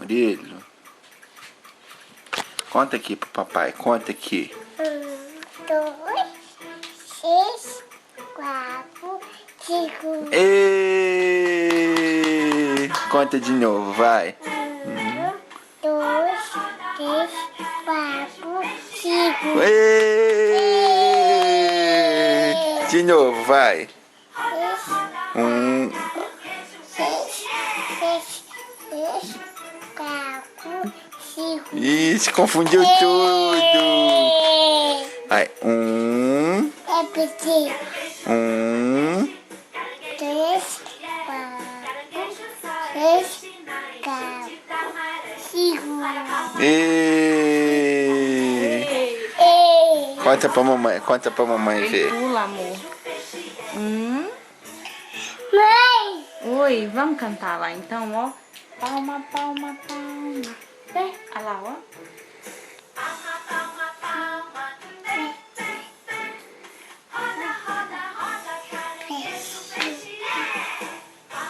brilho? Conta aqui pro papai, conta aqui. 1, 2, 6, 4, 5. Ê! Conta de novo, vai. 1, 2, 3, 4, 5. Ê! De novo, vai. 1, 6, 4, 5. Ixi, confundiu tudo. Vai, 1, Repetir. 1, 3, 4, 6, 4, 5. Ê! Conta pra mamãe ver. Pula, amor. Mãe! Oi, vamos cantar lá então, ó. Palma, palma, palma. Olha lá, ó.